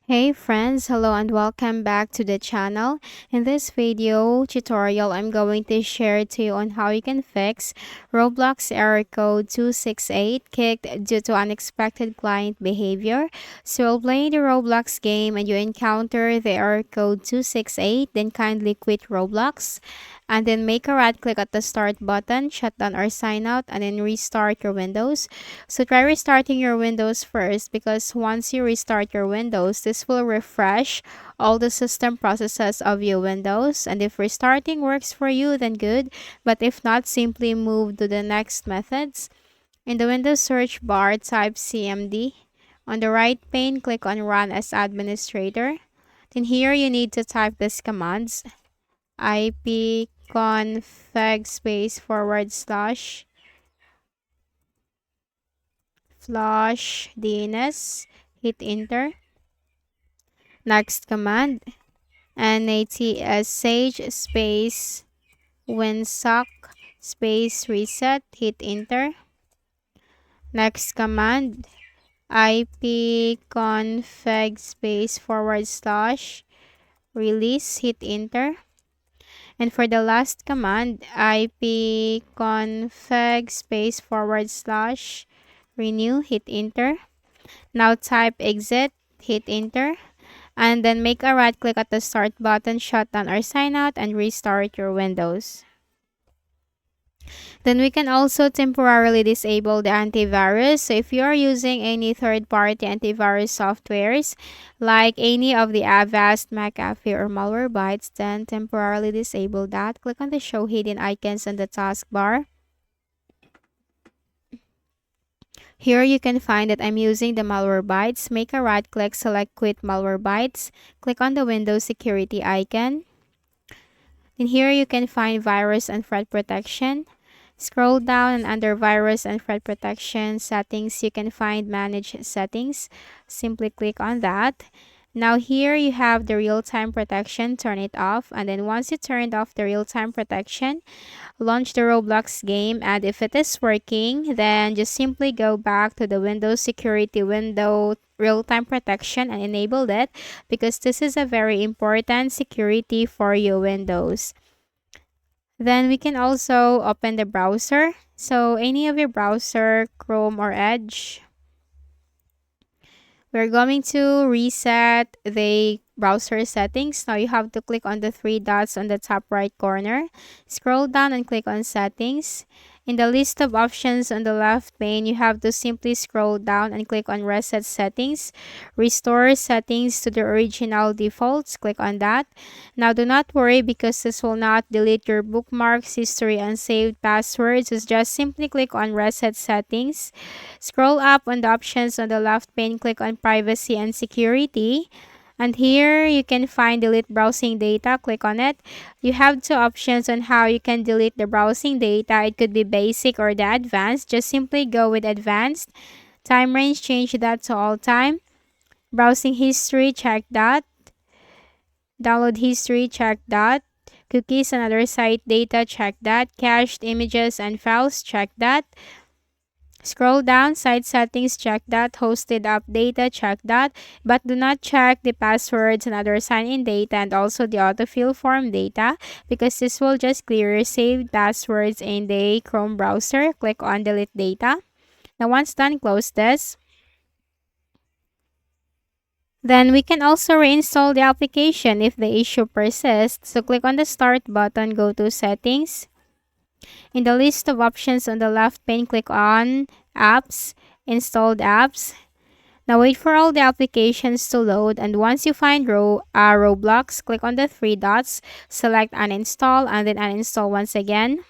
Hey friends, hello and welcome back to the channel. In this video tutorial, I'm going to share to you on how you can fix Roblox error code 268 kicked due to unexpected client behavior. So while playing the Roblox game and you encounter the error code 268, then kindly quit Roblox and then make a right click at the start button, shut down or sign out, and then restart your Windows. So try restarting your Windows first, because once you restart your Windows, this will refresh all the system processes of your Windows. And if restarting works for you, then good. But if not, simply move to the next methods. In the Windows search bar, type CMD. On the right pane, click on Run as Administrator. Then here you need to type these commands: ipconfig space forward slash flush DNS, hit enter. Next command, NATSH space winsock space reset, hit enter. Next command, ipconfig space forward slash release, hit enter. And for the last command, ipconfig space forward slash renew, hit enter. Now type exit, hit enter, and then make a right click at the start button, shut down or sign out, and restart your Windows. Then we can also temporarily disable the antivirus. So if you are using any third-party antivirus softwares like any of the Avast, McAfee, or Malwarebytes, then temporarily disable that. Click on the show hidden icons on the taskbar. Here you can find that I'm using the Malwarebytes. Make a right click, select quit Malwarebytes. Click on the Windows security icon. In here you can find virus and threat protection. Scroll down and under virus and threat protection settings, you can find manage settings. Simply click on that. Now here you have the real-time protection, turn it off, and then once you turned off the real-time protection, launch the Roblox game, and if it is working, then just simply go back to the Windows security window, real-time protection, and enable it, because this is a very important security for your Windows. Then we can also open the browser. So any of your browser, Chrome or Edge. We're going to reset the browser settings. Now you have to click on the three dots on the top right corner. Scroll down and click on settings. In the list of options on the left pane, you have to simply scroll down and click on reset settings. Restore settings to the original defaults. Click on that. Now do not worry, because this will not delete your bookmarks, history, and saved passwords. Just simply click on reset settings. Scroll up on the options on the left pane, click on privacy and security. And here you can find delete browsing data. Click on it. You have two options on how you can delete the browsing data. It could be basic or the advanced. Just simply go with advanced. Time range, change that to all time. Browsing history, check that. Download history, check that. Cookies and other site data, check that. Cached images and files, check that. Scroll down, site settings, check that. Hosted app data, check that. But do not check the passwords and other sign-in data, and also the autofill form data, because this will just clear your saved passwords in the Chrome browser. Click on delete data. Now once done, close this. Then we can also reinstall the application if the issue persists. So click on the start button, go to settings. In the list of options on the left pane, click on apps, installed apps. Now wait for all the applications to load, and once you find Roblox, click on the three dots, select uninstall, and then uninstall once again.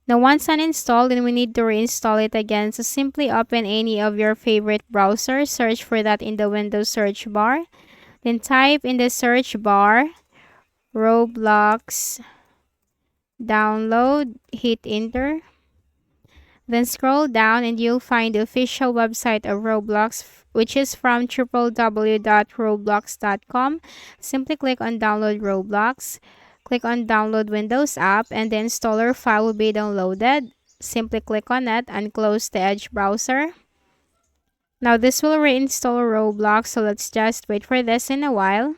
Now once uninstalled, then we need to reinstall it again. So simply open any of your favorite browsers, search for that in the Windows search bar. Then type in the search bar Roblox download, hit enter. Then scroll down and you'll find the official website of Roblox, which is from www.roblox.com. Simply click on download Roblox. Click on download Windows app, and the installer file will be downloaded. simply click on it and close the Edge browser. Now this will reinstall Roblox, so let's just wait for this in a while.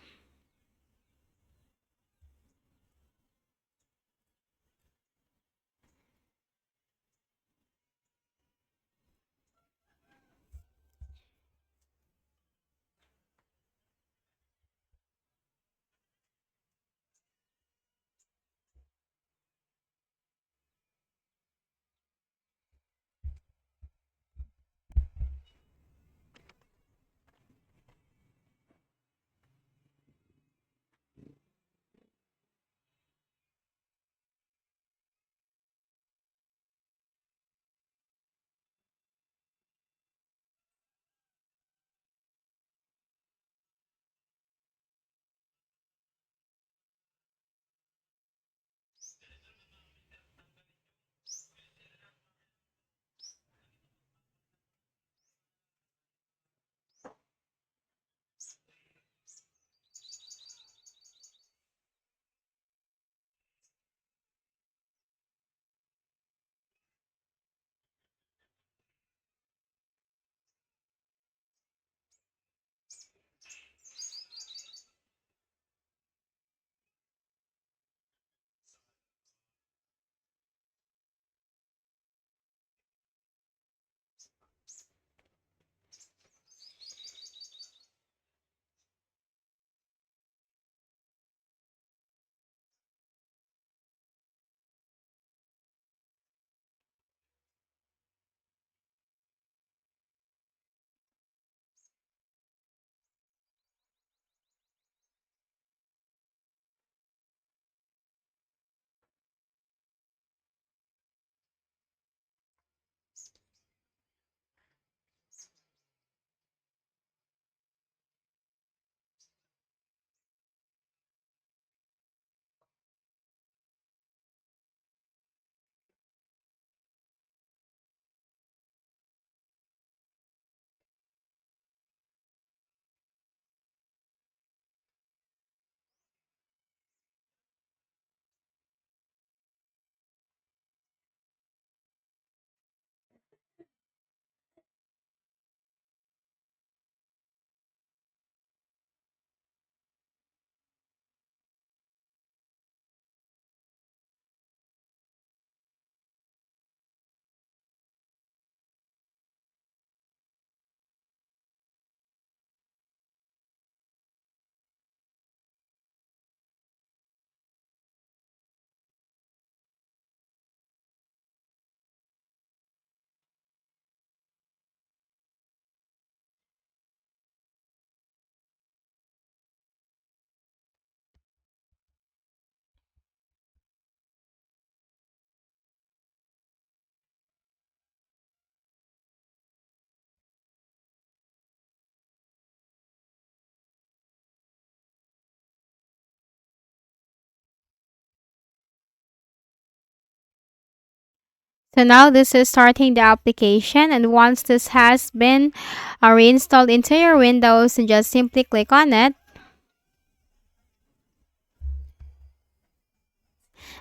So now this is starting the application, and once this has been reinstalled into your Windows, and just simply click on it.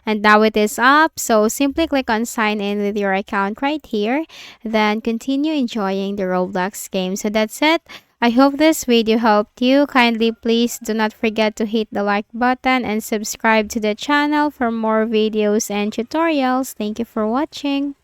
And now it is up, so simply click on sign in with your account right here, then continue enjoying the Roblox game. So that's it. I hope this video helped you. Kindly please do not forget to hit the like button and subscribe to the channel for more videos and tutorials. Thank you for watching.